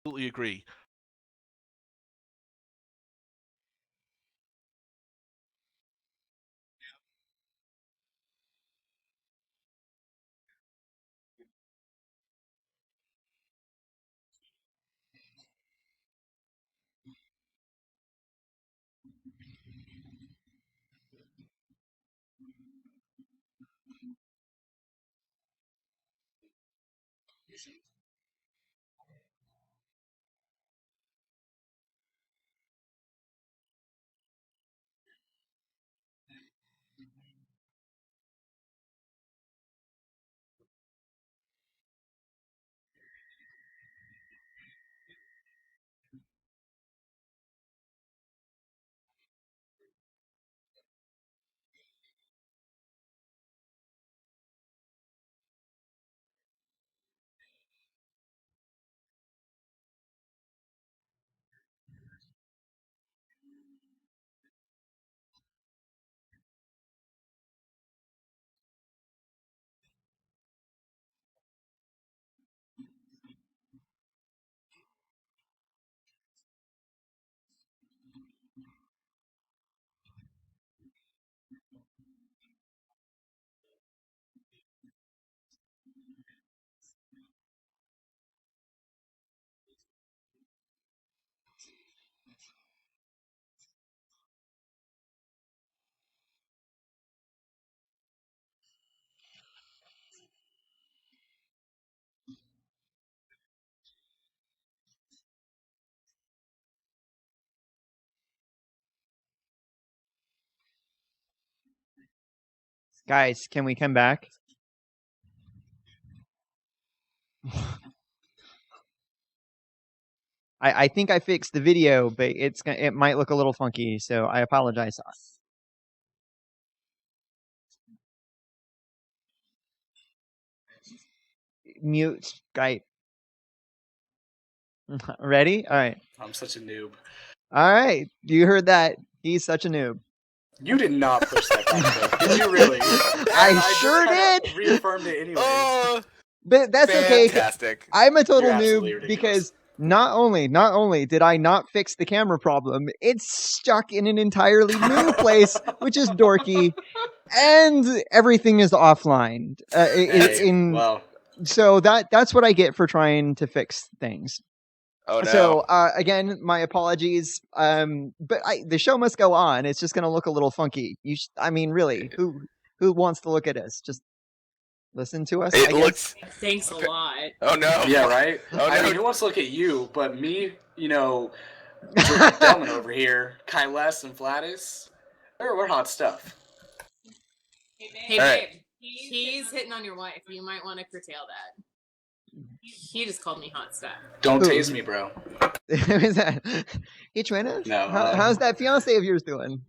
absolutely agree. Guys, can we come back? I think I fixed the video, but it might look a little funky, so I apologize. Mute Skype. Ready? All right. I'm such a noob. All right. You heard that. He's such a noob. You did not push that button. Did you really? I sure did. Reaffirmed it anyway. Oh, but that's fantastic. Okay. I'm a total You're absolutely noob ridiculous. because not only did I not fix the camera problem, it's stuck in an entirely new place, which is dorky, and everything is offline. Wow. So that's what I get for trying to fix things. Oh no. So again, my apologies. But the show must go on. It's just going to look a little funky. I mean, really, who wants to look at us? Just listen to us. It looks. Thanks a lot. Oh no. Yeah, right. Oh, I no. mean, who wants to look at you? But me, Delman over here, Kyles and Flatus, we're hot stuff. Hey, All babe. right. He's hitting on your wife. You might want to curtail that. He just called me hot stuff. Don't Who? tase me, bro. Is that? Hey, Trina. No. How's that fiance of yours doing?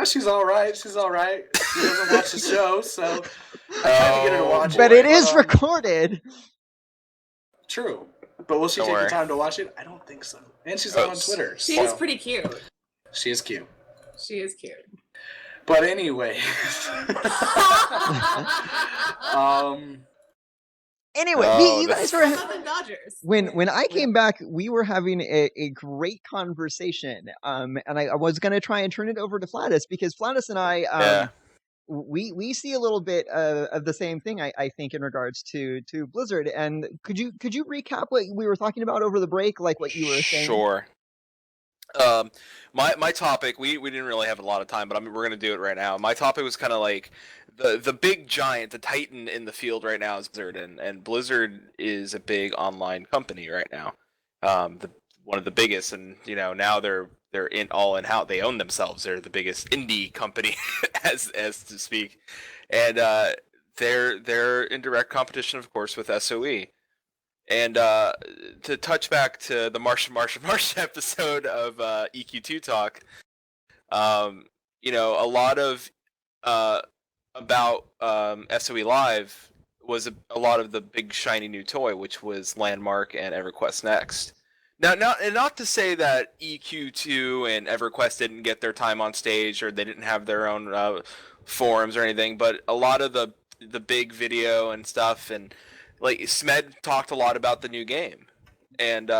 She's all right. She doesn't watch the show, so I tried to get her to watch it. But it is recorded. True. But will she Don't take worry. the time to watch it? I don't think so. And she's not on Twitter. She is pretty cute. She is cute. She is cute. But anyway. Anyway, you guys were when I came back, we were having a great conversation. And I was going to try and turn it over to Flatus because Flatus and I we see a little bit of the same thing, I think, in regards to Blizzard. And could you recap what we were talking about over the break, like what you were saying? Sure. My topic, we didn't really have a lot of time, but we're gonna do it right now. My topic was kind of like the big giant, the titan in the field right now is Blizzard, and Blizzard is a big online company right now, one of the biggest, and now they're in house. They own themselves. They're the biggest indie company, as to speak, and they're in direct competition, of course, with SOE. And to touch back to the Martian episode of EQ2 Talk, a lot of about SOE Live was a lot of the big shiny new toy, which was Landmark and EverQuest Next. Now, not to say that EQ2 and EverQuest didn't get their time on stage or they didn't have their own forums or anything, but a lot of the big video and stuff, and like Smed talked a lot about the new game, And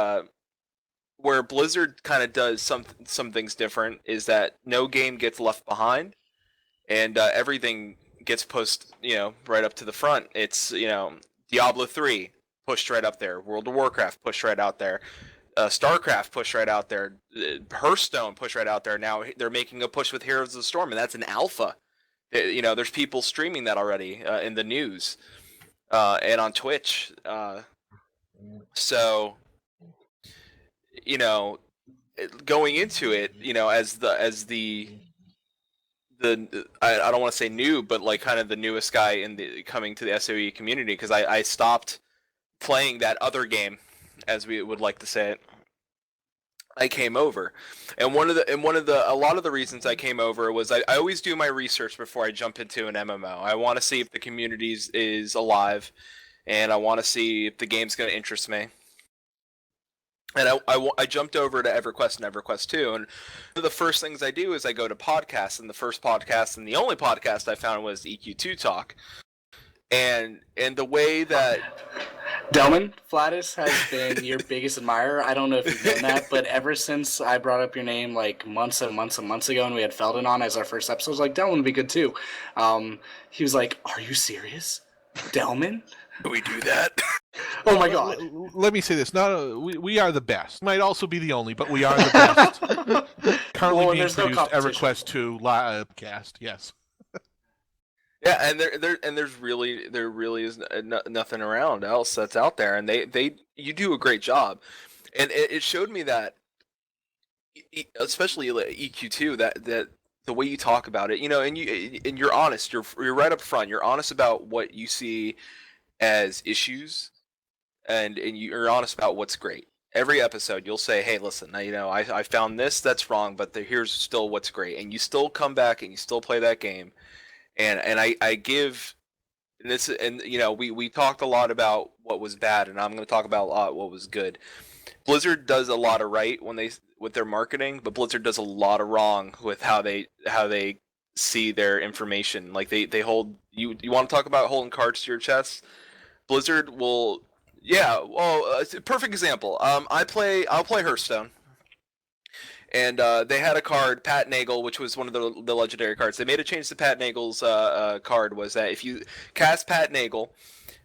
where Blizzard kind of does some things different is that no game gets left behind, and everything gets pushed, right up to the front. It's Diablo 3 pushed right up there, World of Warcraft pushed right out there, StarCraft pushed right out there, Hearthstone pushed right out there. Now they're making a push with Heroes of the Storm, and that's an alpha. There's people streaming that already in the news and on Twitch. So, going into it, as the I don't want to say new, but like kind of the newest guy coming to the SOE community, because I stopped playing that other game, as we would like to say it. I came over, and a lot of the reasons I came over was I always do my research before I jump into an MMO. I want to see if the community is alive, and I want to see if the game's going to interest me. And I jumped over to EverQuest and EverQuest 2, and one of the first things I do is I go to podcasts, and the first podcast and the only podcast I found was EQ2 Talk. And the way that Delman, Flatus has been your biggest admirer. I don't know if you've known that, but ever since I brought up your name like months and months and months ago, and we had Felden on as our first episode, I was like, Delman would be good too. He was like, "Are you serious, Delman? Do we do that?" Oh my god! Let me say this: we are the best. Might also be the only, but we are the best. Currently being produced, EverQuest 2 live cast. Yes. Yeah, and there really is nothing around else that's out there, and you do a great job, and it showed me that, especially EQ2, that the way you talk about it, and you're honest, you're right up front, you're honest about what you see as issues, and you're honest about what's great. Every episode, you'll say, "Hey, listen, I found this that's wrong, but here's still what's great," and you still come back and you still play that game. And I give this, and we talked a lot about what was bad, and I'm going to talk about a lot what was good. Blizzard does a lot of right with their marketing, but Blizzard does a lot of wrong with how they see their information. Like they hold you want to talk about holding cards to your chest? Blizzard will, it's a perfect example. I'll play Hearthstone. And they had a card, Pat Nagel, which was one of the legendary cards. They made a change to Pat Nagel's card, was that if you cast Pat Nagel,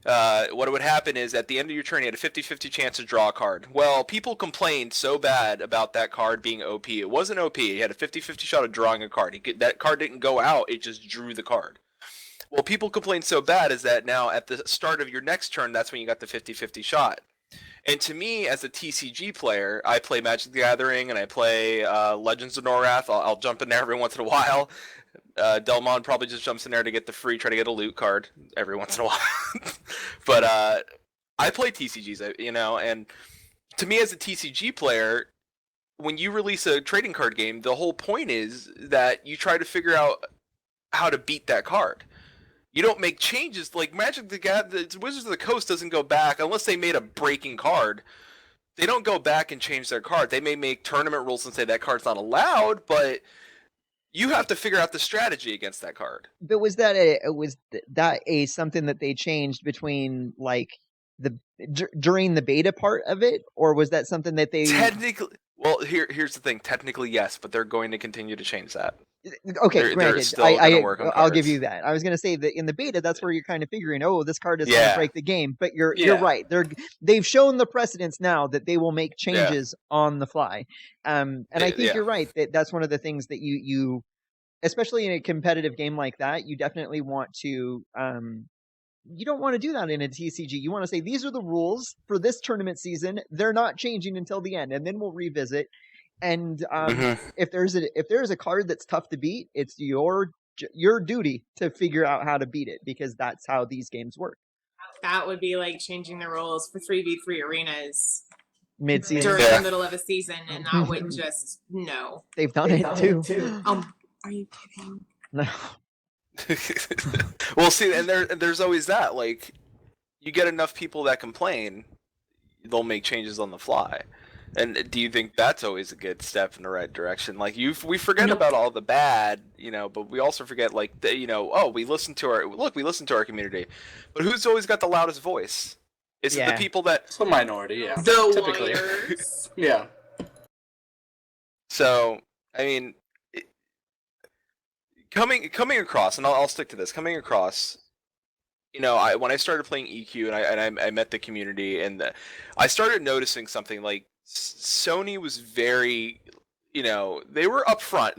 what would happen is at the end of your turn, you had a 50-50 chance to draw a card. Well, people complained so bad about that card being OP. It wasn't OP. It had a 50-50 shot of drawing a card. That card didn't go out. It just drew the card. Well, people complained so bad is that now at the start of your next turn, that's when you got the 50-50 shot. And to me, as a TCG player, I play Magic the Gathering and I play Legends of Norath. I'll jump in there every once in a while. Delmon probably just jumps in there to get the free, try to get a loot card every once in a while. But I play TCGs, and to me as a TCG player, when you release a trading card game, the whole point is that you try to figure out how to beat that card. You don't make changes like Magic the Wizards of the Coast doesn't go back unless they made a breaking card. They don't go back and change their card. They may make tournament rules and say that card's not allowed, but you have to figure out the strategy against that card. But was that something that they changed between like during the beta part of it, or was that something that they technically? Well, here's the thing. Technically, yes, but they're going to continue to change that. Okay, granted, I'll give you that. I was going to say that in the beta, that's where you're kind of figuring, this card is going to break the game. But you're right. They've shown the precedence now that they will make changes on the fly. And I think you're right that that's one of the things that you, especially in a competitive game like that, you definitely want to. You don't want to do that in a TCG. You want to say these are the rules for this tournament season. They're not changing until the end, and then we'll revisit. And if there's a card that's tough to beat, it's your duty to figure out how to beat it, because that's how these games work. That would be like changing the rules for 3v3 arenas mid-season during the middle of a season, and that would just no. They've done it too. Are you kidding? No. Well, see, and there's always that. Like, you get enough people that complain, they'll make changes on the fly. And do you think that's always a good step in the right direction? Like we forget about all the bad, but we also forget we listen to our community. But who's always got the loudest voice? Is it the people that... It's a minority, yeah. The typically. whiners. Yeah. So, I mean, coming across, and I'll stick to this, coming across, when I started playing EQ and I met the community, and I started noticing something, like, Sony was very, they were upfront.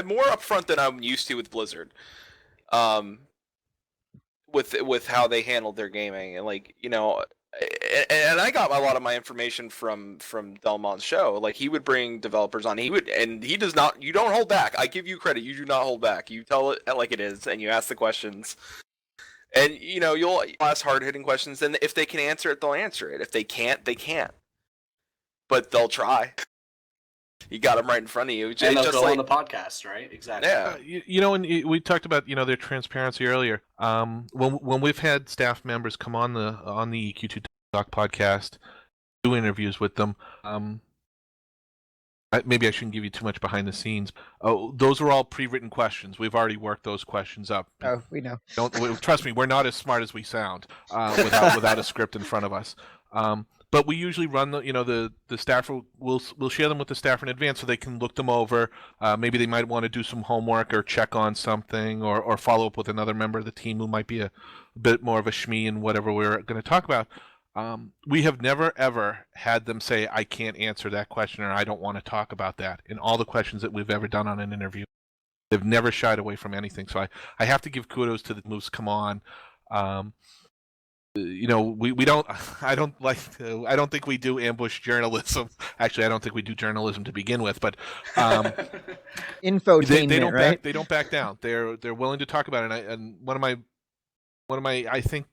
More upfront than I'm used to with Blizzard. With how they handled their gaming, and and I got a lot of my information from Delmon's show. Like, he would bring developers on. He does not. You don't hold back. I give you credit. You do not hold back. You tell it like it is, and you ask the questions. And you'll ask hard-hitting questions. And if they can answer it, they'll answer it. If they can't, they can't. But they'll try. You got them right in front of you. And they'll go on the podcast, right? Exactly. Yeah. And we talked about their transparency earlier. When we've had staff members come on the EQ2 Talk podcast, do interviews with them. Maybe I shouldn't give you too much behind the scenes. Oh, those are all pre-written questions. We've already worked those questions up. Oh, we know. Trust me, we're not as smart as we sound without a script in front of us. But we usually run the staff. We'll share them with the staff in advance so they can look them over. Maybe they might want to do some homework or check on something, or follow up with another member of the team who might be a bit more of a shmee in whatever we're going to talk about. We have never ever had them say, "I can't answer that question," or "I don't want to talk about that." In all the questions that we've ever done on an interview, they've never shied away from anything. So I have to give kudos to the moves come on. We don't. I don't think we do ambush journalism. Actually, I don't think we do journalism to begin with. But infotainment, right? They don't back down. They're willing to talk about it. And one of my I think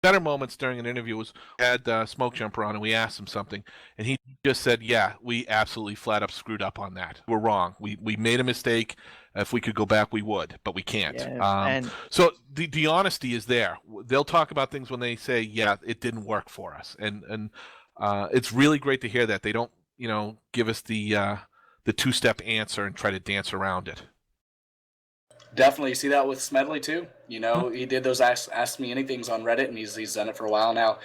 better moments during an interview was we had Smoke Jumper on, and we asked him something, and he just said, "Yeah, we absolutely flat up screwed up on that. We're wrong. We made a mistake. If we could go back, we would, but we can't." Yeah, so the honesty is there. They'll talk about things when they say, "Yeah, it didn't work for us," and it's really great to hear that. They don't give us the two-step answer and try to dance around it. Definitely, you see that with Smedley too. He did those ask me anythings on Reddit, and he's done it for a while now.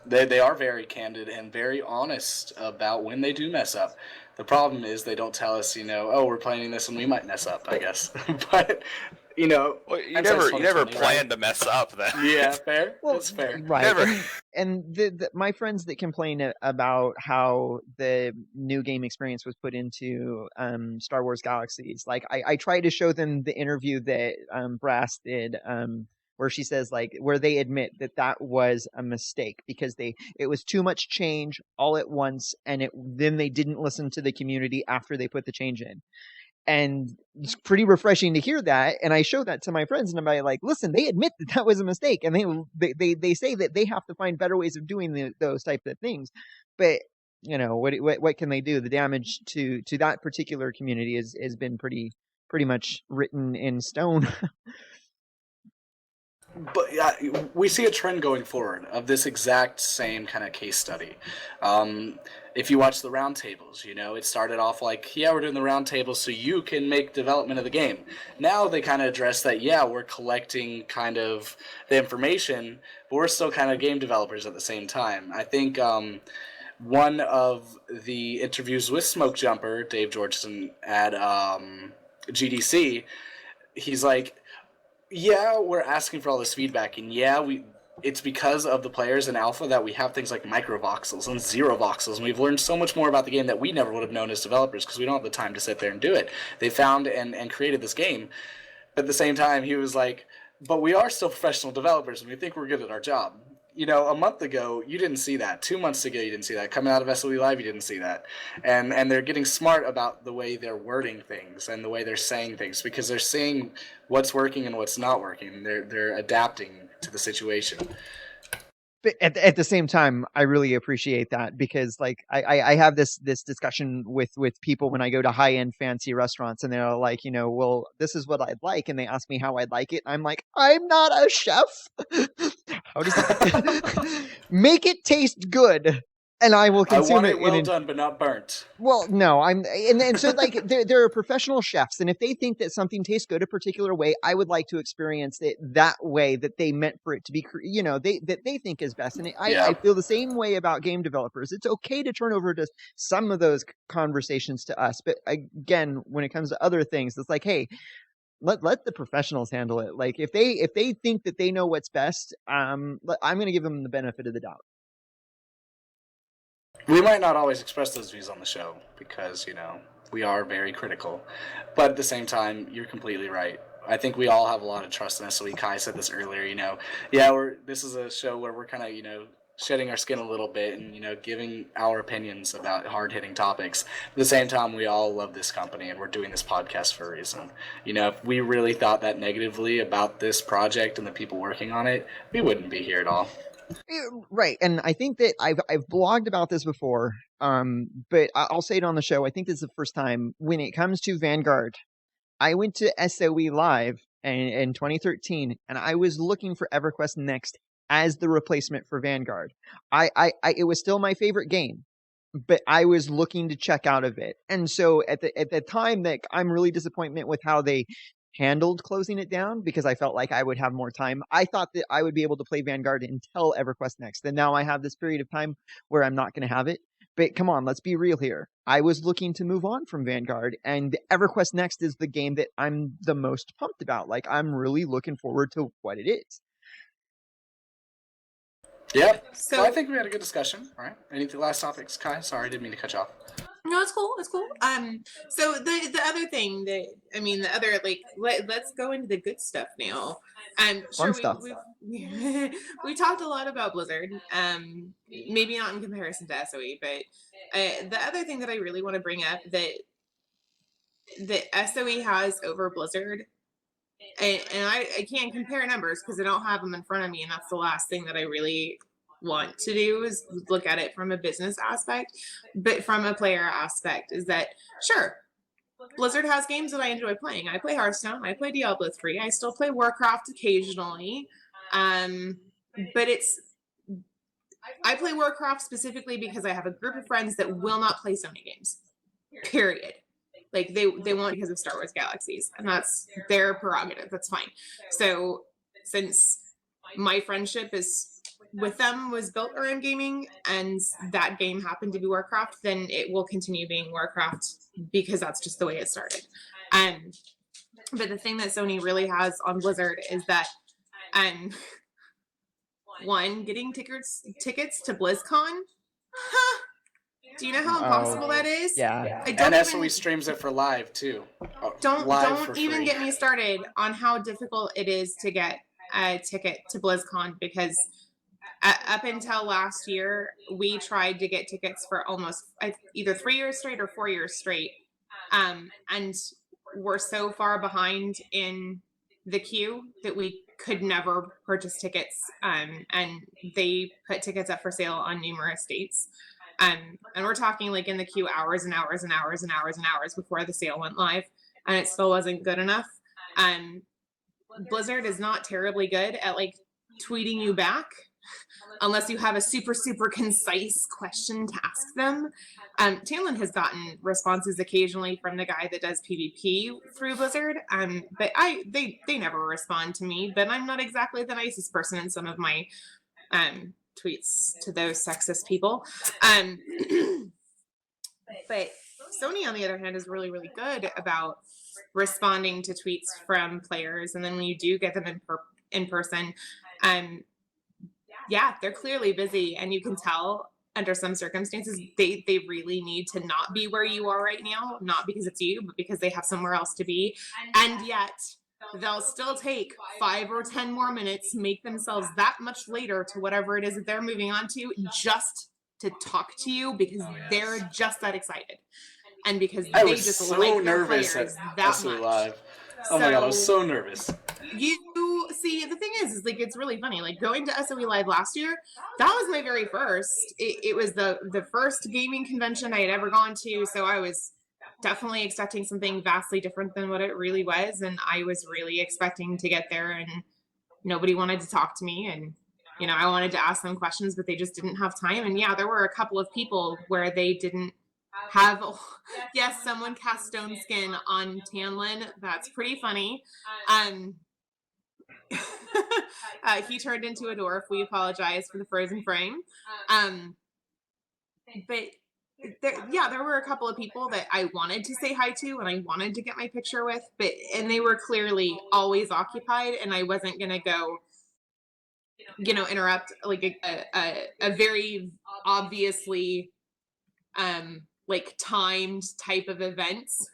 They are very candid and very honest about when they do mess up. The problem is they don't tell us, oh, we're planning this and we might mess up, I guess. But well, you never planned to mess up then. Yeah, fair. Well, that's fair. Right. Never. And my friends that complain about how the new game experience was put into Star Wars Galaxies, like I try to show them the interview that Brass did, where she says, like, where they admit that was a mistake because it was too much change all at once, and then they didn't listen to the community after they put the change in. And it's pretty refreshing to hear that. And I show that to my friends, and I'm like, listen, they admit that was a mistake. And they say that they have to find better ways of doing those types of things. But, what can they do? The damage to that particular community has been pretty much written in stone. But we see a trend going forward of this exact same kind of case study. If you watch the roundtables, it started off like, we're doing the roundtables so you can make development of the game. Now they kind of address that, we're collecting kind of the information, but we're still kind of game developers at the same time. I think one of the interviews with Smoke Jumper, Dave Georgeson, at GDC, he's like, we're asking for all this feedback, and it's because of the players in alpha that we have things like micro voxels and zero voxels, and we've learned so much more about the game that we never would have known as developers because we don't have the time to sit there and do it. They found and created this game. But at the same time, he was like, but we are still professional developers, and we think we're good at our job. A month ago, you didn't see that. 2 months ago, you didn't see that. Coming out of SOE Live, you didn't see that. And they're getting smart about the way they're wording things and the way they're saying things because they're seeing what's working and what's not working. They're adapting to the situation. But at the same time, I really appreciate that because, like, I have this discussion with people when I go to high-end fancy restaurants, and they're like, well, this is what I'd like, and they ask me how I'd like it. I'm like, I'm not a chef. How does that make it taste good? and I will I consume want it it well in done, but not burnt. Well, no, and so like there are professional chefs, and if they think that something tastes good a particular way, I would like to experience it that way that they meant for it to be, that they think is best. And I feel the same way about game developers. It's okay to turn over to some of those conversations to us, but again, when it comes to other things, it's like, hey, let the professionals handle it. Like if they think that they know what's best, I'm going to give them the benefit of the doubt. We might not always express those views on the show because, we are very critical. But at the same time, you're completely right. I think we all have a lot of trust in SOE. Kai said this earlier, this is a show where we're kind of, shedding our skin a little bit and, giving our opinions about hard-hitting topics. At the same time, we all love this company and we're doing this podcast for a reason. If we really thought that negatively about this project and the people working on it, we wouldn't be here at all. Right, and I think that I've blogged about this before, but I'll say it on the show. I think this is the first time when it comes to Vanguard. I went to SOE Live in 2013, and I was looking for EverQuest Next as the replacement for Vanguard. It was still my favorite game, but I was looking to check out of it, and so at the time, that I'm really disappointed with how they handled closing it down because I felt like I would have more time. I thought that I would be able to play Vanguard until EverQuest Next. And now I have this period of time where I'm not going to have it. But come on, let's be real here. I was looking to move on from Vanguard, and EverQuest Next is the game that I'm the most pumped about. Like, I'm really looking forward to what it is. Yep. So I think we had a good discussion. All right. Any last topics, Kai? Sorry, I didn't mean to cut you off. No, it's cool. It's cool. So the other thing let's go into the good stuff now. Fun stuff. We talked a lot about Blizzard. Maybe not in comparison to SOE, but the other thing that I really want to bring up that SOE has over Blizzard, and I can't compare numbers because I don't have them in front of me, and that's the last thing that I really want to do is look at it from a business aspect, but from a player aspect is that sure, Blizzard has games that I enjoy playing. I play Hearthstone, I play Diablo 3, I still play Warcraft occasionally, but I play Warcraft specifically because I have a group of friends that will not play Sony games, period. Like they won't because of Star Wars Galaxies, and that's their prerogative. That's fine. So since my friendship with them was built around gaming, and that game happened to be Warcraft, then it will continue being Warcraft because that's just the way it started. But the thing that Sony really has on Blizzard is that, one, getting tickets to BlizzCon. Do you know how impossible that is? Yeah. And SOE streams it for live too. Don't even get me started on how difficult it is to get a ticket to BlizzCon because up until last year, we tried to get tickets for almost either 3 years straight or 4 years straight. And we're so far behind in the queue that we could never purchase tickets. And they put tickets up for sale on numerous dates. And we're talking like in the queue hours and hours and hours and hours and hours before the sale went live. And it still wasn't good enough. Blizzard is not terribly good at like tweeting you back. Unless you have a super, super concise question to ask them. Talon has gotten responses occasionally from the guy that does PvP through Blizzard, but they never respond to me, but I'm not exactly the nicest person in some of my tweets to those sexist people. But Sony, on the other hand, is really, really good about responding to tweets from players, and then when you do get them in person, yeah, they're clearly busy, and you can tell under some circumstances they really need to not be where you are right now, not because it's you, but because they have somewhere else to be. And yet they'll still take 5 or 10 more minutes, make themselves that much later to whatever it is that they're moving on to, just to talk to you because they're just that excited. And because they just so like their players that much. Live. Oh my god, I was so nervous. You see, the thing is like it's really funny. Like going to SOE Live last year, that was my very first. It was the first gaming convention I had ever gone to, so I was definitely expecting something vastly different than what it really was, and I was really expecting to get there, and nobody wanted to talk to me, and I wanted to ask them questions, but they just didn't have time. And yeah, there were a couple of people where they didn't have. Yes, someone cast Stone Skin on Tanlin. That's pretty funny. He turned into a dwarf. We apologize for the frozen frame. But there were a couple of people that I wanted to say hi to and I wanted to get my picture with, and they were clearly always occupied, and I wasn't gonna go, interrupt like a very obviously like timed type of events.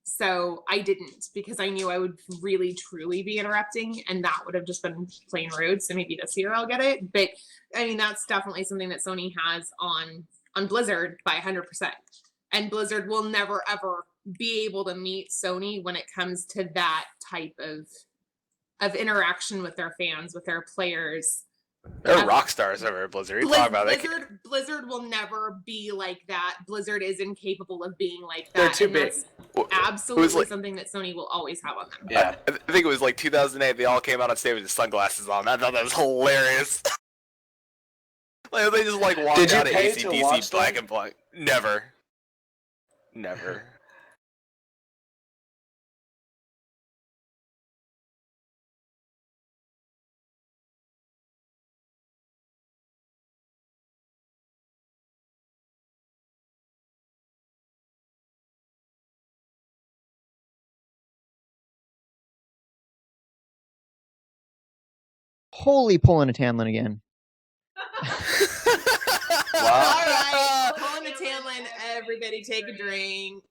So I didn't, because I knew I would really truly be interrupting, and that would have just been plain rude. So maybe this year I'll get it. But I mean, that's definitely something that Sony has on Blizzard by 100%. And Blizzard will never ever be able to meet Sony when it comes to that type of interaction with their fans, with their players. They're rock stars over at Blizzard. What are you talking about? Blizzard will never be like that. Blizzard is incapable of being like that. They're too big. Absolutely something that Sony will always have on them. Yeah. I think it was like 2008. They all came out on stage with sunglasses on. I thought that was hilarious. Like they just walked out of AC/DC Black and Black. Never. Holy pulling a Tanlin again. All right, pulling a Tanlin. Everybody take a drink.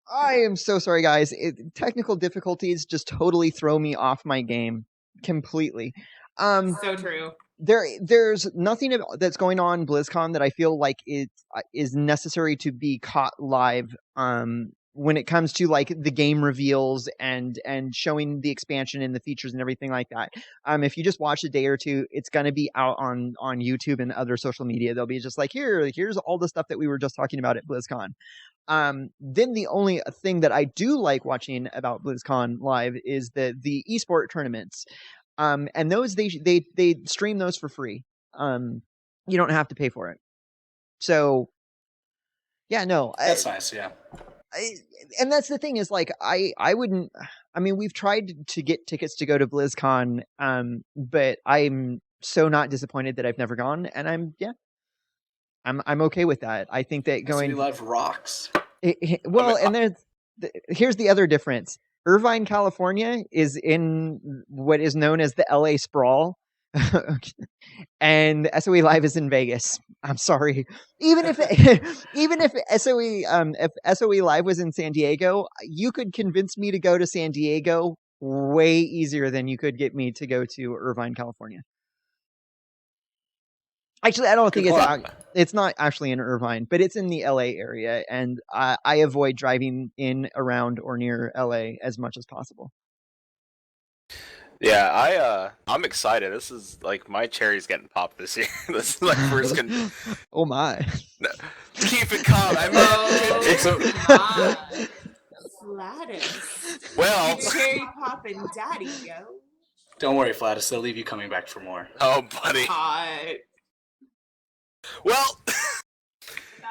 I am so sorry, guys. Technical difficulties just totally throw me off my game completely. So true. There's nothing that's going on BlizzCon that I feel like it is necessary to be caught live. When it comes to the game reveals and showing the expansion and the features and everything like that. If you just watch a day or two, it's going to be out on YouTube and other social media. They'll be just here's all the stuff that we were just talking about at BlizzCon. Then the only thing that I do like watching about BlizzCon live is the esport tournaments. And those they stream those for free. You don't have to pay for it. So yeah, no. That's nice, yeah. And that's the thing is I wouldn't. I mean, we've tried to get tickets to go to BlizzCon, but I'm so not disappointed that I've never gone, and I'm okay with that. I think that going Live rocks. And here's the other difference. Irvine, California is in what is known as the LA Sprawl. And SOE Live is in Vegas. I'm sorry. Even if SOE Live was in San Diego, you could convince me to go to San Diego way easier than you could get me to go to Irvine, California. Actually, I don't think it's not actually in Irvine, but it's in the LA area, and I avoid driving in, around, or near LA as much as possible. Yeah, I'm excited. This is my cherry's getting popped this year. This is my first. Oh my! No, keep it calm. It's Flatus. Well, cherry poppin' daddy, yo. Don't worry, Flatus. They'll leave you coming back for more. Oh, buddy. Hot. Well,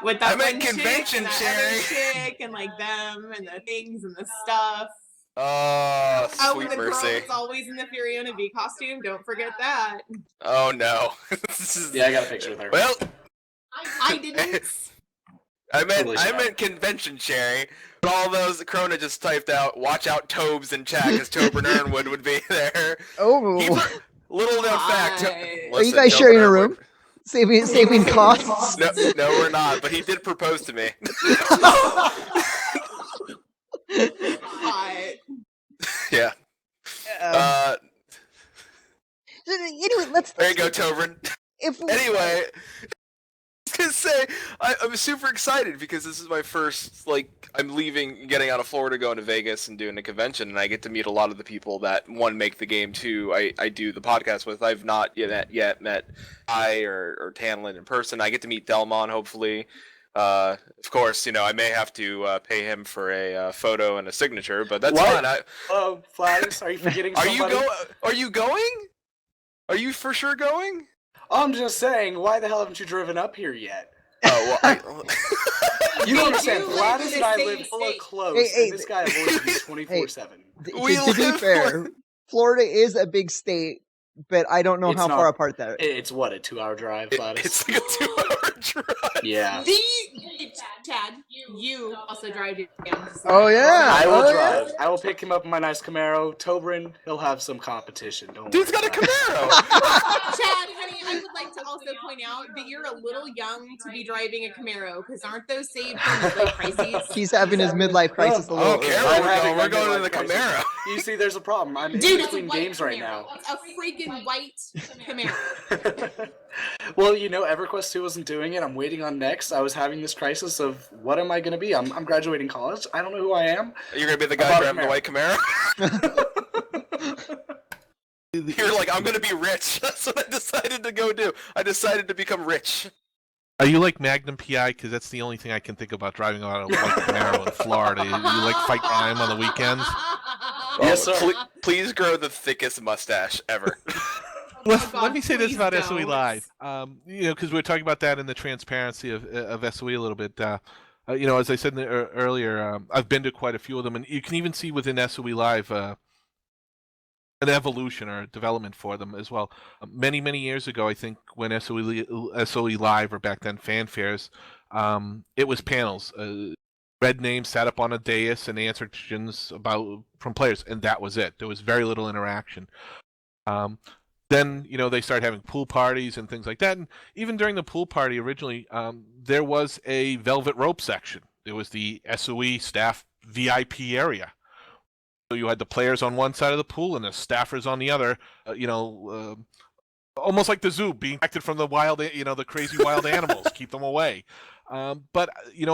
with that I'm at convention, cherry. Chick and them and the things and the stuff. Oh, sweet the mercy. girl is always in the Fiona V costume. Don't forget that. Oh no. Yeah, I got a picture with her. Well, I didn't. I meant convention, Sherry. But all those Corona just typed out, watch out Tobes in chat, because Tobin Ernwood would be there. Oh. Little known fact. Are you guys sharing a room? Saving costs? No, we're not, but he did propose to me. Yeah. Anyway, let's there you go, Tobin. Anyway, I was gonna say I'm super excited because this is my first I'm leaving, getting out of Florida, going to Vegas and doing a convention, and I get to meet a lot of the people that one make the game, two I do the podcast with. I've not yet met or Tanlin in person. I get to meet Delmon hopefully. Of course, I may have to pay him for a photo and a signature, but that's fine. Flatus, are you forgetting somebody? Are you going? Are you for sure going? I'm just saying, why the hell haven't you driven up here yet? Oh, well, You don't understand. do live Gladys in and the I same live hella state. close, Hey, and this guy avoids me 24/7. We To be live fair, Florida is a big state, but I don't know It's how not- far apart that is. It's what, a 2-hour drive, Gladys? it's like a 2-hour drive. Yeah. Chad, you also drive down. Oh, yeah. I will Oh, drive. yeah. I will pick him up in my nice Camaro. Tobrin, he'll have some competition. Don't Dude's worry got a about it. Camaro. Chad, honey, I would like to also point out that you're a little young to be driving a Camaro, because aren't those saved for midlife crises? He's having his midlife crisis a little Okay, early. I'm we're having going my to the midlife crisis. Camaro. You see, there's a problem. I'm in Dude, it's a between white games Camaro. right now. It's a freaking white Camaro. Well, EverQuest 2 wasn't doing it. I'm waiting on next. I was having this crisis of what am I going to be? I'm graduating college. I don't know who I am. You're gonna be the guy About a driving the white Camaro. You're like, I'm gonna be rich. That's what I decided to go do. I decided to become rich. Are you like Magnum PI? Because that's the only thing I can think about driving on a white Camaro in Florida. You like fight crime on the weekends? Yes, sir. Please grow the thickest mustache ever. Let me say this please about don't. SOE Live. Because we were talking about that in the transparency of SOE a little bit. As I said earlier, I've been to quite a few of them, and you can even see within SOE Live an evolution or development for them as well. Many, many years ago, I think when SOE Live, or back then fanfares, it was panels. Red Name sat up on a dais and answered questions from players, and that was it. There was very little interaction. Then, they started having pool parties and things like that. And even during the pool party originally, there was a velvet rope section. There was the SOE staff VIP area. So you had the players on one side of the pool and the staffers on the other, almost like the zoo, being protected from the wild, the crazy wild animals, keep them away. But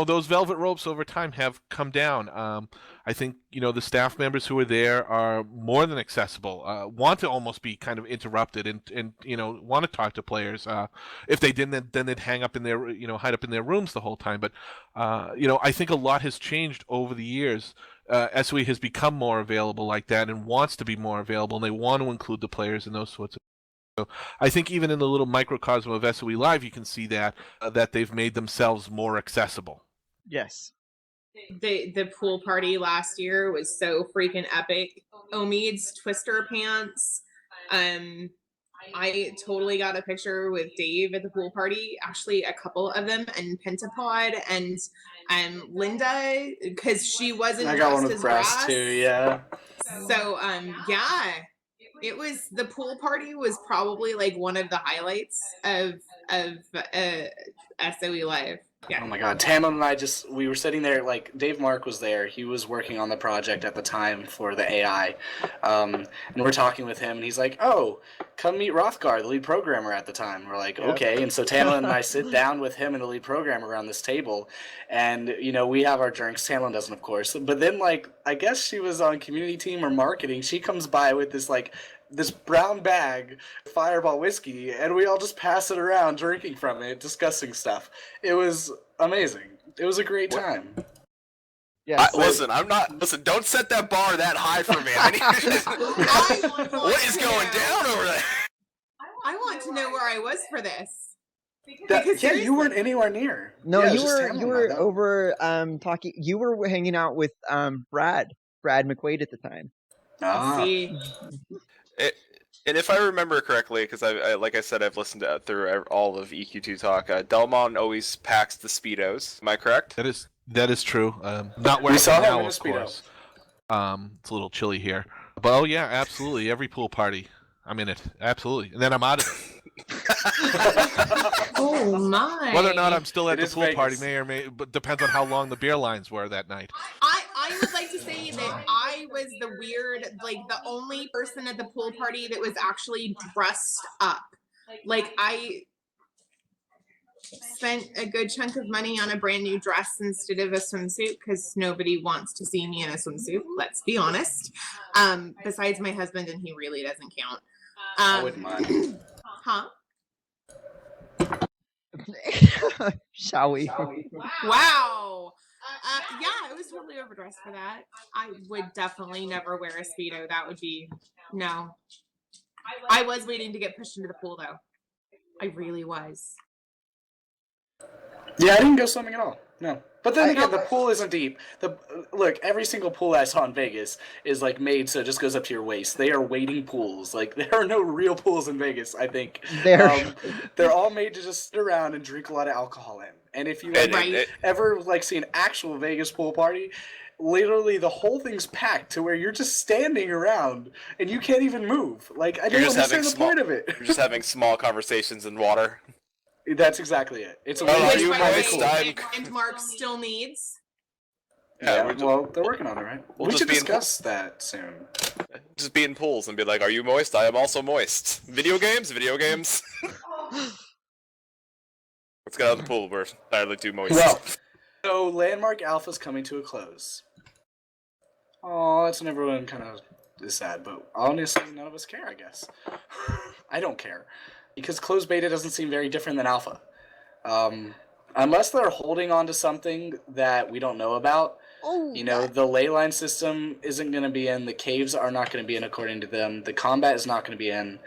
those velvet ropes over time have come down. I think the staff members who are there are more than accessible. Want to almost be kind of interrupted and want to talk to players. If they didn't, then they'd hang up in their hide up in their rooms the whole time. But I think a lot has changed over the years. SOE has become more available like that and wants to be more available, and they want to include the players and those sorts of. So I think even in the little microcosm of SOE Live, you can see that they've made themselves more accessible. Yes. The pool party last year was so freaking epic. Omid's Twister pants. I totally got a picture with Dave at the pool party. Actually, a couple of them, and Pentapod and Linda, because she wasn't. I got one dressed with as brass Brass. too, yeah. So yeah, it was, the pool party was probably like one of the highlights of SOE Live. Yeah. Oh my god, Tamlin and I we were sitting there, like, Dave Mark was there. He was working on the project at the time for the AI. And we're talking with him, and he's like, oh, come meet Rothgar, the lead programmer at the time. We're like, okay. And so Tamlin and I sit down with him and the lead programmer around this table, and, we have our drinks. Tamlin doesn't, of course. But then, like, I guess she was on community team or marketing. She comes by with this brown bag, Fireball whiskey, and we all just pass it around, drinking from it, discussing stuff. It was amazing. It was a great time. Yeah. Listen, don't set that bar that high for me. I need what is going down over there? I want to know where I was for this. Yeah, you weren't anywhere near. No, Yeah, it you was just were Tamlin you and I, were though. over talking. You were hanging out with Brad McQuaid at the time. Ah. See, And if I remember correctly, because I like I said, I've listened through all of EQ2 talk. Delmon always packs the speedos. Am I correct? That is true. Not where We I'm saw him now, in a of Speedo. course. It's a little chilly here, but oh yeah, absolutely. Every pool party, I'm in it. Absolutely, and then I'm out of it. oh my! Whether or not I'm still at It the is pool party Vegas. but depends on how long the beer lines were that night. I would like to say that I was the only person at the pool party that was actually dressed up. Like, I spent a good chunk of money on a brand new dress instead of a swimsuit, because nobody wants to see me in a swimsuit. Let's be honest. Besides my husband, and he really doesn't count. I wouldn't mind. Huh? Shall we? Wow. Yeah, I was totally overdressed for that. I would definitely never wear a Speedo. That would be, no. I was waiting to get pushed into the pool, though. I really was. Yeah, I didn't go swimming at all. No. But then again, the pool isn't deep. Look, every single pool I saw in Vegas is like made so it just goes up to your waist. They are wading pools. Like there are no real pools in Vegas. I think they're all made to just sit around and drink a lot of alcohol in. And if you ever like see an actual Vegas pool party, literally the whole thing's packed to where you're just standing around and you can't even move. Like I don't understand the point of it. You're just having small conversations in water. That's exactly it. It's a and Mark still needs. Yeah, well, they're working on it, right? We should discuss that soon. Just be in pools and be like, "Are you moist? I am also moist." Video games. Let's get out of the pool. We're entirely too moist. Well, so Landmark Alpha's coming to a close. Oh, that's when everyone kind of is sad, but honestly, none of us care. I guess I don't care. Because closed beta doesn't seem very different than alpha. Unless they're holding on to something that we don't know about. The ley line system isn't going to be in. The caves are not going to be in according to them. The combat is not going to be in.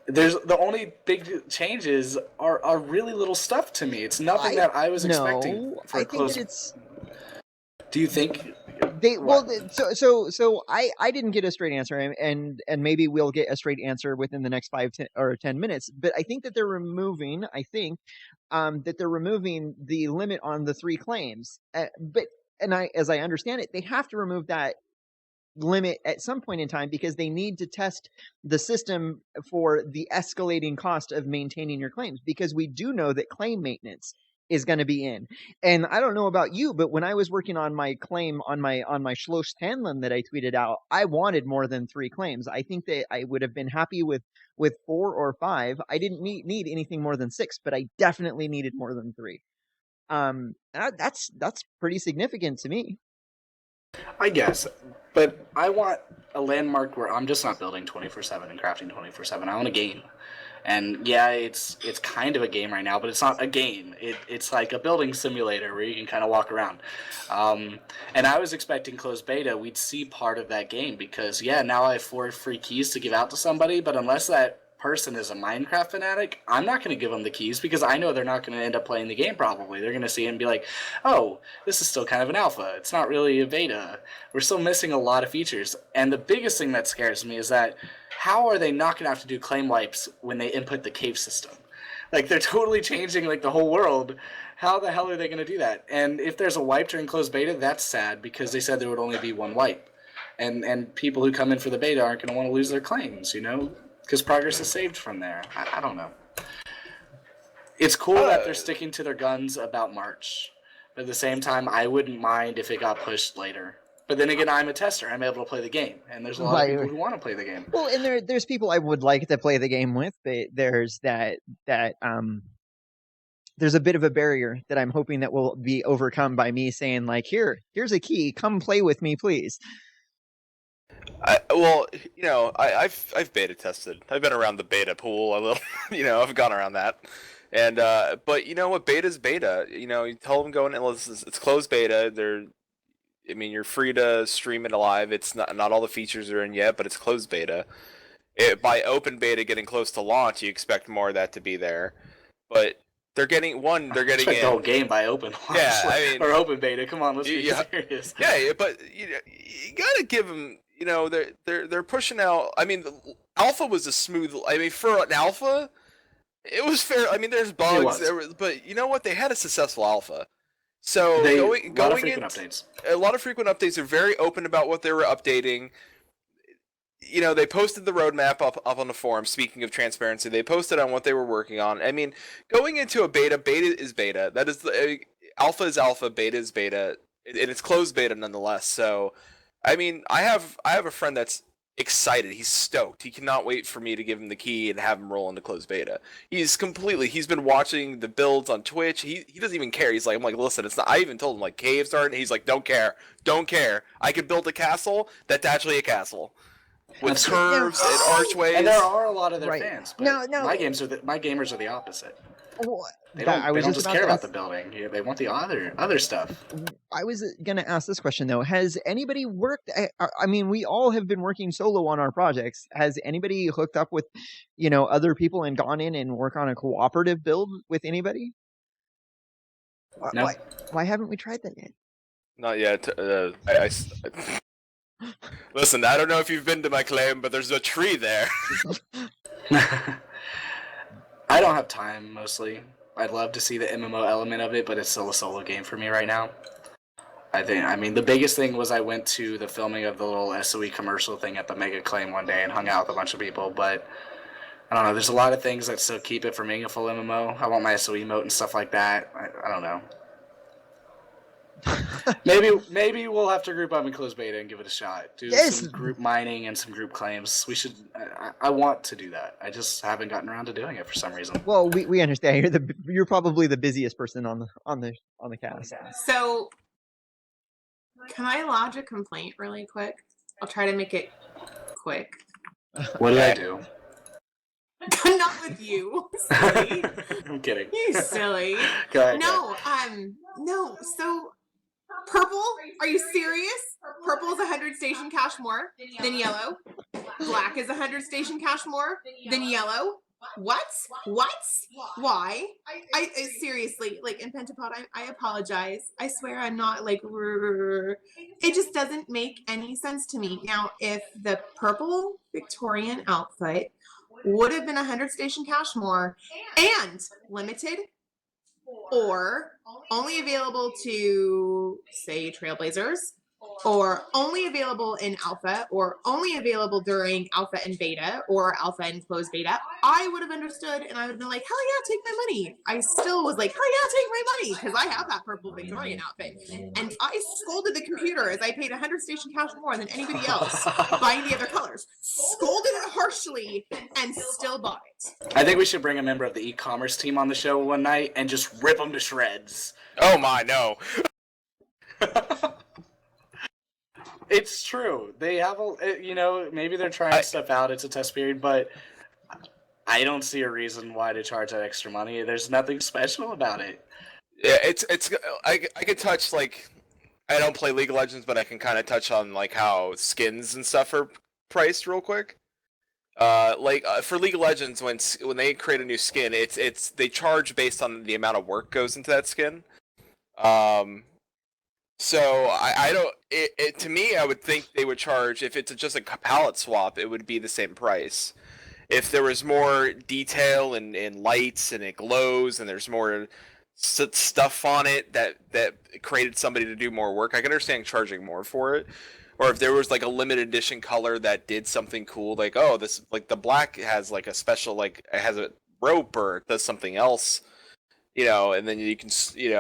The only big changes are really little stuff to me. It's nothing that I was expecting for a closed. Do you think? So I didn't get a straight answer, and maybe we'll get a straight answer within the next 10 minutes. But I think that they're removing. That they're removing the limit on the 3 claims. As I understand it, they have to remove that limit at some point in time because they need to test the system for the escalating cost of maintaining your claims. Because we do know that claim maintenance is going to be in. And I don't know about you, but when I was working on my claim on my Schloss Tanlin that I tweeted out, I wanted more than 3 claims. I think that I would have been happy with 4 or 5. I didn't need anything more than 6, but I definitely needed more than 3. That's pretty significant to me. I guess, but I want a landmark where I'm just not building 24/7 and crafting 24/7. I want a game. And yeah, it's kind of a game right now, but it's not a game. It's like a building simulator where you can kind of walk around. And I was expecting closed beta, we'd see part of that game because, now I have 4 free keys to give out to somebody, but unless that person is a Minecraft fanatic, I'm not going to give them the keys because I know they're not going to end up playing the game probably. They're going to see it and be like, oh, this is still kind of an alpha. It's not really a beta. We're still missing a lot of features. And the biggest thing that scares me is that how are they not going to have to do claim wipes when they input the cave system? Like, they're totally changing, like, the whole world. How the hell are they going to do that? And if there's a wipe during closed beta, that's sad because they said there would only be 1 wipe. And people who come in for the beta aren't going to want to lose their claims, because progress is saved from there. I don't know. It's cool that they're sticking to their guns about March. But at the same time, I wouldn't mind if it got pushed later. But then again, I'm a tester. I'm able to play the game. And there's a lot of people who want to play the game. Well, and there's people I would like to play the game with. But there's there's a bit of a barrier that I'm hoping that will be overcome by me saying, like, here's a key. Come play with me, please. I've beta tested. I've been around the beta pool a little. I've gone around that. And but you know what? Beta's beta. You tell them going in. It's closed beta. You're free to stream it live. It's not all the features are in yet, but it's closed beta. By open beta getting close to launch, you expect more of that to be there. But they're getting in the whole game by open launch. Yeah, or open beta. Come on, let's be serious. Yeah, but you gotta give them. They're pushing out. Alpha was a smooth. For an alpha, it was fair. There's bugs. But you know what? They had a successful alpha. So going updates. A lot of frequent updates. Are very open about what they were updating. They posted the roadmap up on the forum. Speaking of transparency, they posted on what they were working on. Going into a beta is beta. That is alpha is alpha, beta is beta, and it's closed beta nonetheless. So, I have a friend that's excited. He's stoked. He cannot wait for me to give him the key and have him roll into closed beta. He's been watching the builds on Twitch. He doesn't even care. I'm like, listen, it's not. I even told him like caves aren't. He's like, don't care. I could build a castle that's actually a castle. With curves and archways, and there are a lot of their fans. But my gamers are the opposite. Well, They that, I don't was just just about care to about ask, the building. Yeah, they want the other stuff. I was going to ask this question though. Has anybody worked? I mean, we all have been working solo on our projects. Has anybody hooked up with, other people and gone in and work on a cooperative build with anybody? No. Why haven't we tried that yet? Not yet. Listen, I don't know if you've been to my claim, but there's a tree there. I don't have time, mostly. I'd love to see the MMO element of it, but it's still a solo game for me right now. I mean, the biggest thing was I went to the filming of the little SOE commercial thing at the Mega Claim one day and hung out with a bunch of people, but I don't know, there's a lot of things that still keep it from being a full MMO. I want my SOE emote and stuff like that. I don't know. Maybe we'll have to group up and close beta and give it a shot. Do some group mining and some group claims. We should. I want to do that. I just haven't gotten around to doing it for some reason. Well, we understand. You're probably the busiest person on the cast. So, can I lodge a complaint really quick? I'll try to make it quick. What did I do? Not with you, silly. I'm kidding. You silly. Go ahead. No. So, purple? Are you serious? Purple is 100 station cash more than yellow. Black is 100 station cash more than yellow. What? Why? I seriously, like, in Pentapod, I apologize. I swear I'm not like. It just doesn't make any sense to me. Now, if the purple Victorian outfit would have been 100 station cash more and limited, or only available to, say, Trailblazers, or only available in alpha, or only available during alpha and beta, or alpha and closed beta, I would have understood, and I would have been like, hell yeah, take my money. I still was like, hell yeah, take my money, because I have that purple Victorian outfit. And I scolded the computer as I paid 100 station cash more than anybody else buying the other colors. Scolded it harshly, and still bought it. I think we should bring a member of the e-commerce team on the show one night and just rip them to shreds. Oh my, no. It's true. They have maybe they're trying stuff out. It's a test period, but I don't see a reason why to charge that extra money. There's nothing special about it. Yeah, I could touch, like, I don't play League of Legends, but I can kind of touch on, like, how skins and stuff are priced real quick. For League of Legends, when they create a new skin, they charge based on the amount of work goes into that skin. So I don't. To me, I would think they would charge, if it's just a palette swap, it would be the same price. If there was more detail and lights and it glows and there's more stuff on it that created somebody to do more work, I can understand charging more for it. Or if there was like a limited edition color that did something cool, like, oh, this, like, the black has like a special, like, it has a rope or it does something else. And then you can,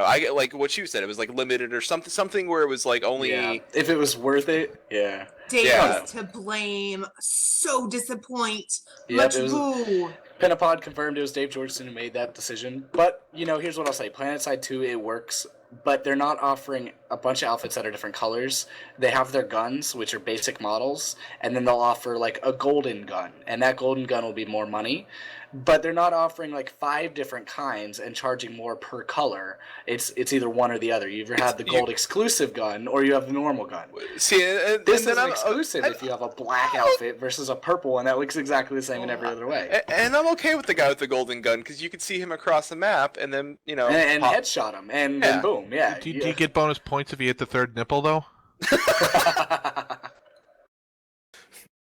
I get, like what you said, it was like limited or something where it was like only. Yeah. If it was worth it, yeah. Dave was to blame. So disappoint. Much boo. Pentapod confirmed it was Dave Georgeson who made that decision. But, here's what I'll say. PlanetSide 2, it works, but they're not offering a bunch of outfits that are different colors. They have their guns, which are basic models, and then they'll offer, like, a golden gun, and that golden gun will be more money. But they're not offering, like, 5 different kinds and charging more per color. It's either one or the other. You either have the gold exclusive gun or you have the normal gun. See, this is exclusive if you have a black outfit versus a purple one that looks exactly the same in every other way. And I'm okay with the guy with the golden gun, because you could see him across the map and then, and headshot him, and then boom, yeah. Do you get bonus points if you hit the third nipple, though?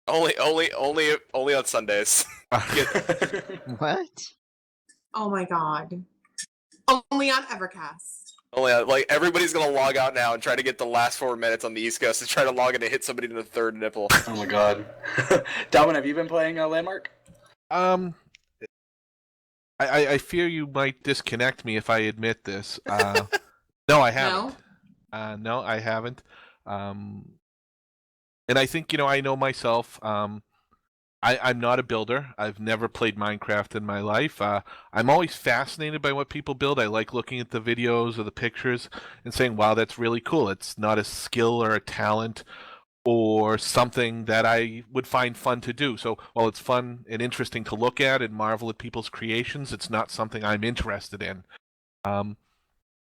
Only on Sundays. What? Oh my god. Only on EverCast. Only like, everybody's gonna log out now and try to get the last 4 minutes on the East Coast to try to log in to hit somebody in the third nipple. Oh my god. Dalvin, have you been playing Landmark? I fear you might disconnect me if I admit this. No, I haven't. No, I haven't. And I think, I know myself. I'm not a builder. I've never played Minecraft in my life. I'm always fascinated by what people build. I like looking at the videos or the pictures and saying, wow, that's really cool. It's not a skill or a talent or something that I would find fun to do. So while it's fun and interesting to look at and marvel at people's creations, it's not something I'm interested in.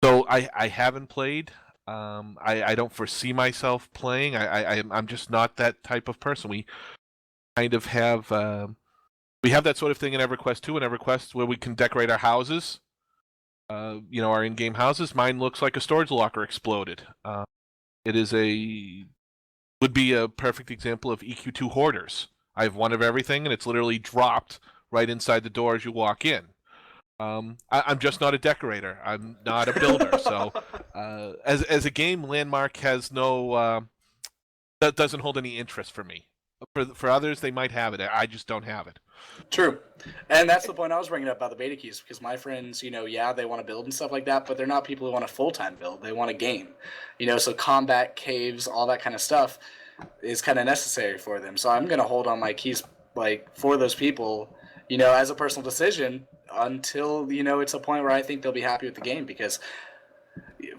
So I haven't played. I don't foresee myself playing. I'm just not that type of person. We kind of have we have that sort of thing in EverQuest 2 and EverQuest where we can decorate our houses. Our in-game houses. Mine looks like a storage locker exploded. It is would be a perfect example of EQ2 hoarders. I have one of everything, and it's literally dropped right inside the door as you walk in. I'm just not a decorator. I'm not a builder. So, as a game, Landmark has no that doesn't hold any interest for me. For others, they might have it. I just don't have it. True. And that's the point I was bringing up about the beta keys, because my friends, yeah, they want to build and stuff like that, but they're not people who want a full-time build. They want a game. So combat, caves, all that kind of stuff is kind of necessary for them. So I'm going to hold on my keys for those people, as a personal decision until, it's a point where I think they'll be happy with the game, because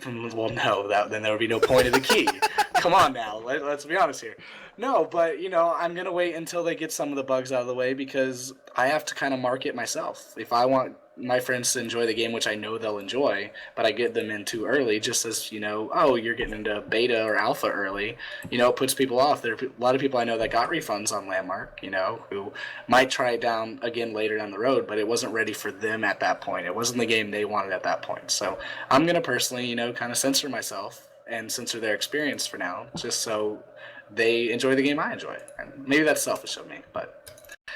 well, no, then there would be no point of the key. Come on now, let's be honest here. No, but I'm gonna wait until they get some of the bugs out of the way, because I have to kind of market myself. If I want my friends to enjoy the game, which I know they'll enjoy, but I get them in too early, just as oh, you're getting into beta or alpha early, it puts people off. There are a lot of people I know that got refunds on Landmark, who might try it down again later down the road, but it wasn't ready for them at that point. It wasn't the game they wanted at that point. So I'm gonna personally, kind of censor myself and censor their experience for now, just so they enjoy the game I enjoy. And maybe that's selfish of me, but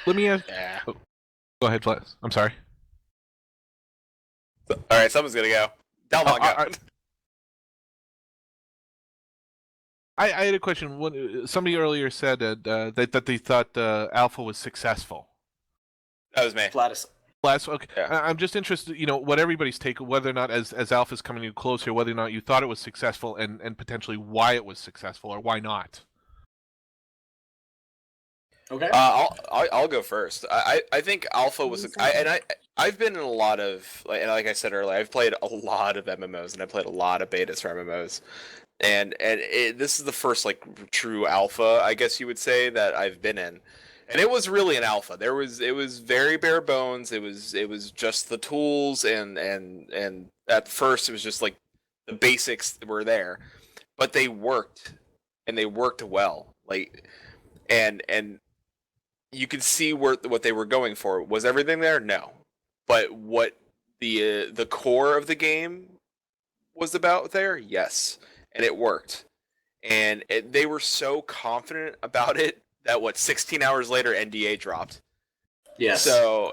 let me ask. Oh, go ahead, Flas. I'm sorry. All right, someone's gonna go. Delmon, go. I had a question. Somebody earlier said that they thought Alpha was successful. That was me. Flatus. Okay. Yeah. I'm just interested, what everybody's take, whether or not, as Alpha's coming to close here, whether or not you thought it was successful and potentially why it was successful or why not. Okay. I'll go first. I think Alpha was I've been in a lot of like I said earlier, I've played a lot of MMOs and I played a lot of betas for MMOs, and this is the first true Alpha, I guess you would say, that I've been in, and it was really an Alpha. It was very bare bones. It was just the tools and at first it was just the basics were there, but they worked and they worked well. And you could see what they were going for. Was everything there? No. But what the core of the game was about there? Yes. And it worked. And they were so confident about it that 16 hours later NDA dropped. Yes. So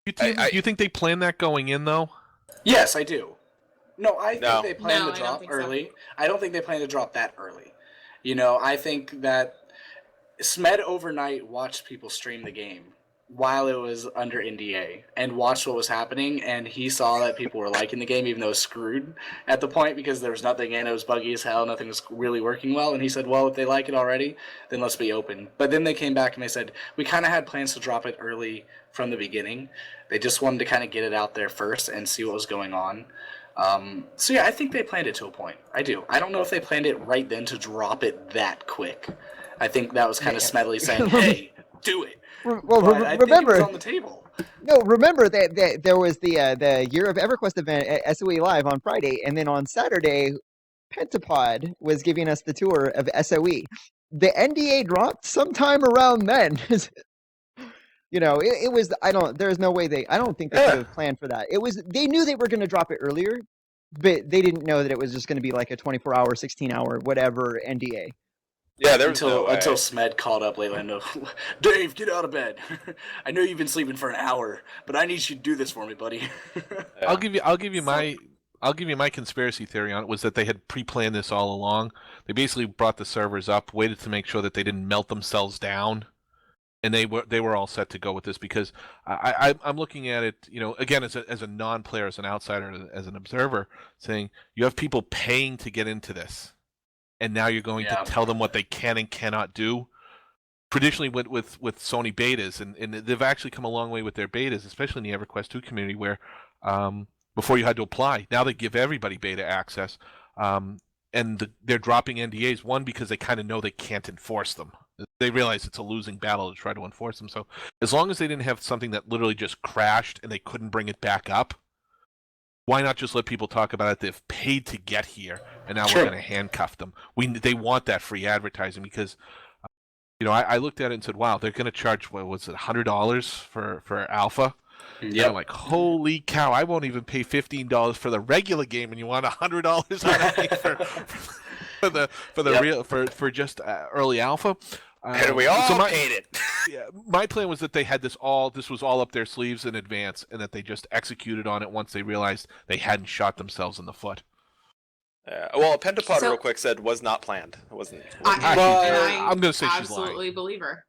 you think they planned that going in though? Yes, I do. No, I think they planned to drop early. So. I don't think they planned to drop that early. I think that Smed overnight watched people stream the game while it was under NDA and watched what was happening, and he saw that people were liking the game even though it was screwed at the point because there was nothing in it. It was buggy as hell. Nothing was really working well, and he said, well, if they like it already, then let's be open. But then they came back and they said, we kind of had plans to drop it early from the beginning. They just wanted to kind of get it out there first and see what was going on. So yeah, I think they planned it to a point. I do. I don't know if they planned it right then to drop it that quick. I think that was kind of Smedley saying, hey, do it. Well, I remember, think it was on the table. No, remember that there was the Year of EverQuest event at SOE Live on Friday, and then on Saturday, Pentapod was giving us the tour of SOE. The NDA dropped sometime around then. It was, there's no way I don't think they could have planned for that. They knew they were going to drop it earlier, but they didn't know that it was just going to be like a 24-hour, 16-hour, whatever NDA. Yeah, there was until Smed called up lately and Dave, get out of bed. I know you've been sleeping for an hour, but I need you to do this for me, buddy. I'll give you my conspiracy theory on it was that they had pre-planned this all along. They basically brought the servers up, waited to make sure that they didn't melt themselves down, and they were all set to go with this because I'm looking at it, again as a non-player, as an outsider, as an observer, saying you have people paying to get into this. And now you're going to tell them what they can and cannot do. Traditionally, with Sony betas, and they've actually come a long way with their betas, especially in the EverQuest 2 community, where before you had to apply, now they give everybody beta access. And and they're dropping NDAs. One, because they kind of know they can't enforce them. They realize it's a losing battle to try to enforce them. So as long as they didn't have something that literally just crashed and they couldn't bring it back up, why not just let people talk about it? They've paid to get here, and now we're going to handcuff them. They want that free advertising because, I looked at it and said, wow, they're going to charge, what was it, $100 for alpha? Yeah, I'm like, holy cow! I won't even pay $15 for the regular game, and you want $100 out of me for just early alpha. And we all paid it. Yeah, my plan was that they had this was all up their sleeves in advance, and that they just executed on it once they realized they hadn't shot themselves in the foot. Well, Pentapod real quick said was not planned. It wasn't. I'm going to say she's lying. Absolutely believe her.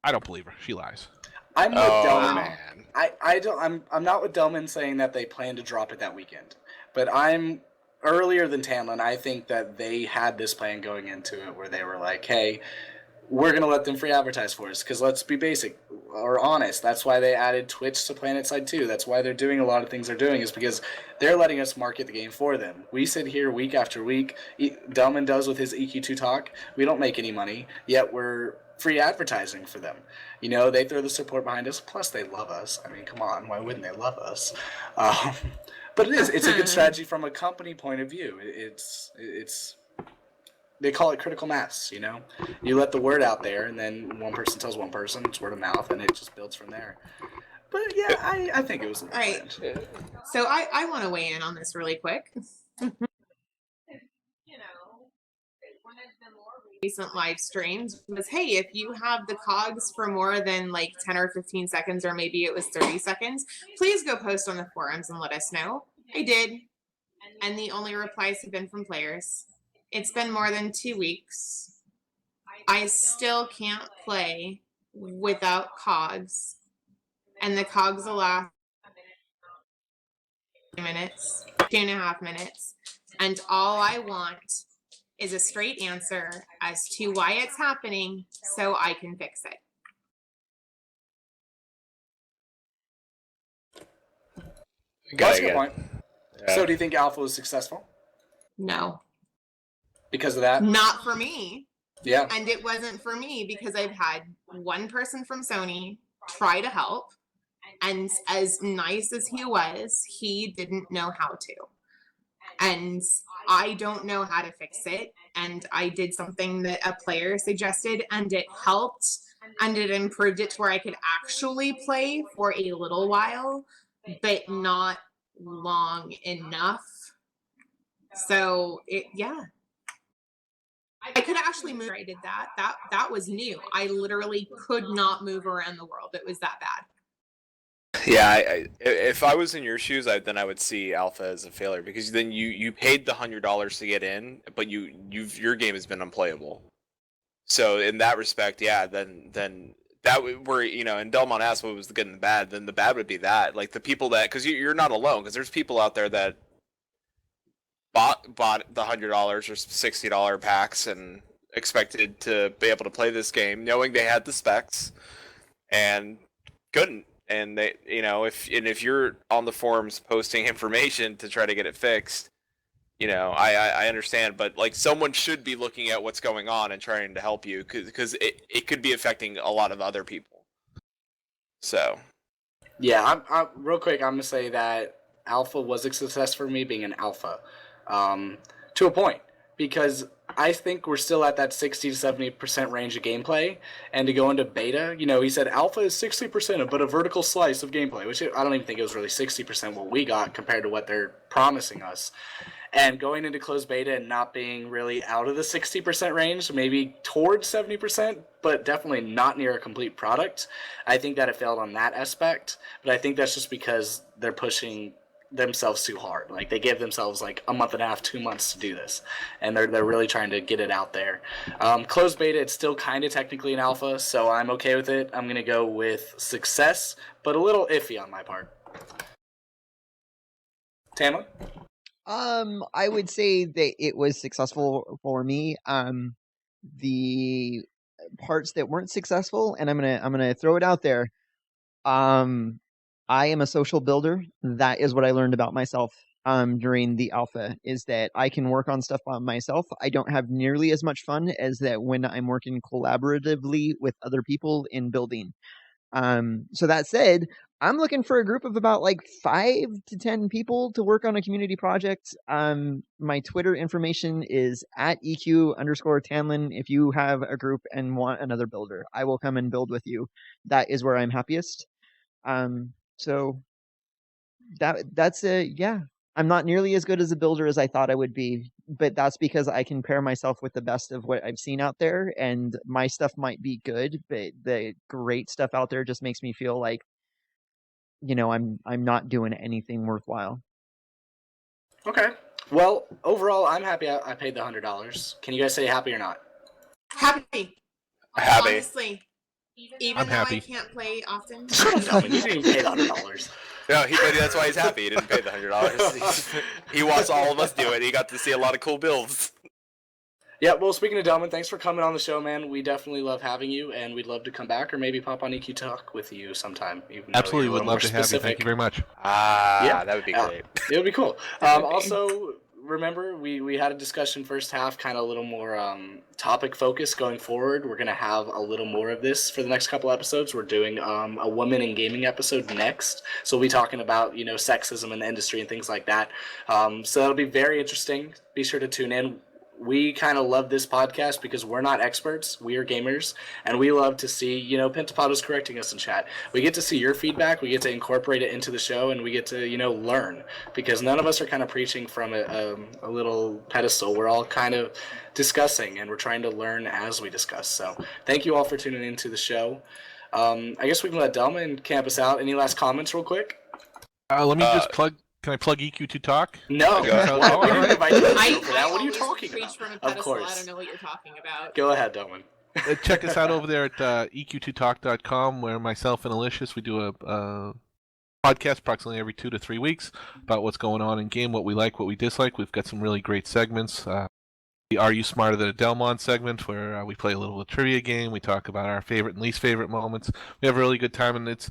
I don't believe her. She lies. I'm with Delman. Man. I'm not with Delman saying that they plan to drop it that weekend, but I'm earlier than Tanlin. I think that they had this plan going into it where they were like, hey, we're going to let them free advertise for us, because let's be basic or honest. That's why they added Twitch to PlanetSide 2. That's why they're doing a lot of things they're doing, is because they're letting us market the game for them. We sit here week after week. Delman does with his EQ2 talk. We don't make any money, yet we're free advertising for them. They throw the support behind us, plus they love us. I mean, come on, why wouldn't they love us? But it's a good strategy from a company point of view. It's they call it critical mass, You let the word out there, and then one person tells one person, it's word of mouth, and it just builds from there. But yeah, I think it was all right. So I want to weigh in on this really quick. Recent live streams was, hey, if you have the cogs for more than like 10 or 15 seconds, or maybe it was 30 seconds, please go post on the forums and let us know. I did, and the only replies have been from players. It's been more than 2 weeks. I still can't play without cogs, and the cogs will last minutes, 2.5 minutes, and all I want is a straight answer as to why it's happening so I can fix it. That's a good point. Yeah. So do you think Alpha was successful? No. Because of that? Not for me. Yeah. And it wasn't for me because I've had one person from Sony try to help, and as nice as he was, he didn't know how to. And I don't know how to fix it. And I did something that a player suggested, and it helped, and it improved it to where I could actually play for a little while, but not long enough. So I could actually move. I did that. That was new. I literally could not move around the world. It was that bad. Yeah, if I was in your shoes, then I would see Alpha as a failure, because then you paid the $100 to get in, but your game has been unplayable. So in that respect, yeah, then that where and Delmon asked what was the good and the bad. Then the bad would be that, like, the people that, because you're not alone, because there's people out there that bought the $100 or $60 packs and expected to be able to play this game, knowing they had the specs, and couldn't. And they, if you're on the forums posting information to try to get it fixed, I understand, but like, someone should be looking at what's going on and trying to help you, because it could be affecting a lot of other people. So, yeah, I'm real quick. I'm gonna say that Alpha was a success for me, being an alpha, to a point, because I think we're still at that 60 to 70% range of gameplay, and to go into beta, he said alpha is 60%, but a vertical slice of gameplay, which I don't even think it was really 60% what we got compared to what they're promising us. And going into closed beta and not being really out of the 60% range, maybe towards 70%, but definitely not near a complete product, I think that it failed on that aspect. But I think that's just because they're pushing themselves too hard. Like, they gave themselves like a month and a half, 2 months to do this, and they're really trying to get it out there. Closed beta, it's still kind of technically an alpha, so I'm okay with it. I'm gonna go with success, but a little iffy on my part. Tamla? I would say that it was successful for me. The parts that weren't successful, and I'm gonna throw it out there. I am a social builder. That is what I learned about myself. during the alpha is that I can work on stuff by myself. I don't have nearly as much fun as that when I'm working collaboratively with other people in building. So that said, I'm looking for a group of about like 5 to 10 people to work on a community project. My Twitter information is at EQ_Tanlin. If you have a group and want another builder, I will come and build with you. That is where I'm happiest. So that's yeah. I'm not nearly as good as a builder as I thought I would be, but that's because I can pair myself with the best of what I've seen out there, and my stuff might be good, but the great stuff out there just makes me feel like, I'm not doing anything worthwhile. Okay. Well, overall, I'm happy I paid the $100. Can you guys say happy or not? Happy. Happy. Honestly, even I'm though happy. I can't play often. You didn't even pay the $100. No, maybe that's why he's happy. He didn't pay the $100. He watched all of us do it. He got to see a lot of cool builds. Yeah, well, speaking of Delman, thanks for coming on the show, man. We definitely love having you, and we'd love to come back or maybe pop on EQ Talk with you sometime. Even Absolutely, would love to have you. specific. Thank you very much. Yeah. That would be great. It would be cool. Also, remember, we had a discussion first half, kind of a little more topic focus going forward. We're going to have a little more of this for the next couple episodes. We're doing a woman in gaming episode next. So we'll be talking about, sexism in the industry and things like that. So that'll be very interesting. Be sure to tune in. We kind of love this podcast because we're not experts. We are gamers, and we love to see, Pentapato's correcting us in chat. We get to see your feedback. We get to incorporate it into the show, and we get to, learn, because none of us are kind of preaching from a little pedestal. We're all kind of discussing, and we're trying to learn as we discuss. So thank you all for tuning into the show. I guess we can let Delman camp us out. Any last comments real quick? Let me just plug. Can I plug EQ to talk? No. Okay. Well, we didn't invite you for that. What are you always talking preach about? from a Of pedestal. course. I don't know what you're talking about. Go ahead, Delman. Check us out over there at eq2talk.com, where myself and Alicious, we do a podcast approximately every 2 to 3 weeks about what's going on in game, what we like, what we dislike. We've got some really great segments. The Are You Smarter Than a Delmon segment, where we play a little trivia game. We talk about our favorite and least favorite moments. We have a really good time, and it's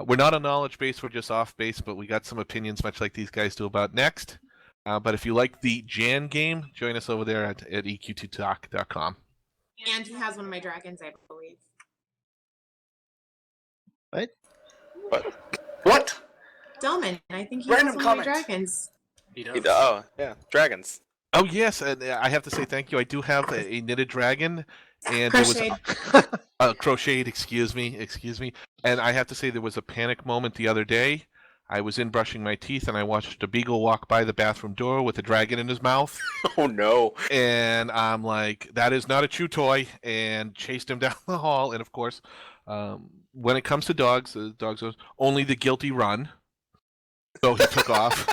we're not on knowledge base, we're just off base, but we got some opinions, much like these guys do about Next. But if you like the Jan game, join us over there at eq2talk.com. And he has one of my dragons, I believe. What? Delman, I think he Random has one of my comment. dragons. He does. Oh, yeah. Dragons. Oh, yes, and I have to say thank you. I do have a knitted dragon, and there was Crocheted. crocheted, excuse me. And I have to say there was a panic moment the other day. I was in brushing my teeth, and I watched a beagle walk by the bathroom door with a dragon in his mouth. Oh, no. And I'm like, that is not a chew toy, and chased him down the hall. And, of course, when it comes to dogs, the dogs are only the guilty run. So he took off.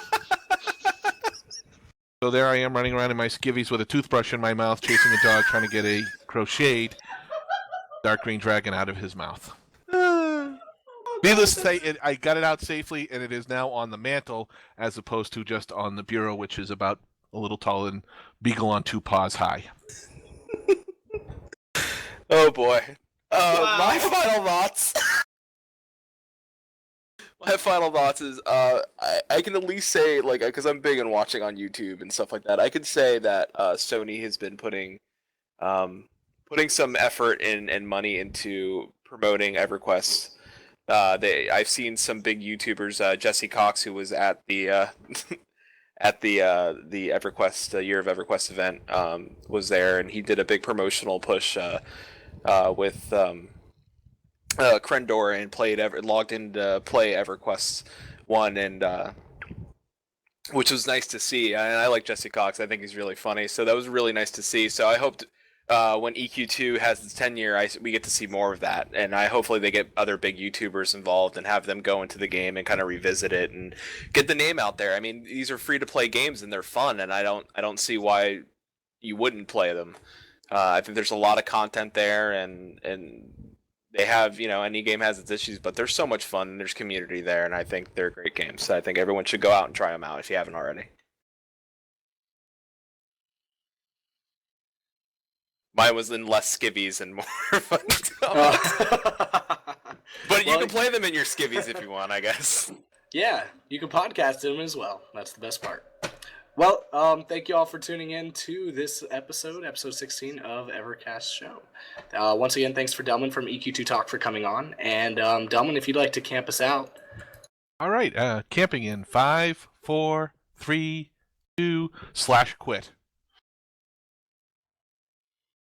So there I am running around in my skivvies with a toothbrush in my mouth, chasing a dog, trying to get a crocheted dark green dragon out of his mouth. Needless to say, I got it out safely, and it is now on the mantle, as opposed to just on the bureau, which is about a little taller than Beagle on 2 paws high. Oh, boy. Wow. My final thoughts. My final thoughts is, I can at least say, because I'm big on watching on YouTube and stuff like that, I could say that Sony has been putting some effort and money into promoting EverQuest. I've seen some big YouTubers, Jesse Cox, who was at the at the EverQuest Year of EverQuest event, was there, and he did a big promotional push with Krendor and logged in to play EverQuest 1, and which was nice to see. And I like Jesse Cox. I think he's really funny. So that was really nice to see. So I hoped when EQ2 has its 10 year, we get to see more of that. And hopefully they get other big YouTubers involved and have them go into the game and kind of revisit it and get the name out there. I mean, these are free to play games and they're fun, and I don't see why you wouldn't play them. I think there's a lot of content there, and they have, any game has its issues, but there's so much fun and there's community there, and I think they're great games. So I think everyone should go out and try them out if you haven't already. Mine was in less skivvies and more fun stuff. But you can play them in your skivvies if you want, I guess. Yeah, you can podcast them as well. That's the best part. Well, thank you all for tuning in to this episode 16 of EverCast show. Once again, thanks for Delman from EQ2 Talk for coming on. And Delman, if you'd like to camp us out. All right, camping in 5, 4, 3, 2, /quit.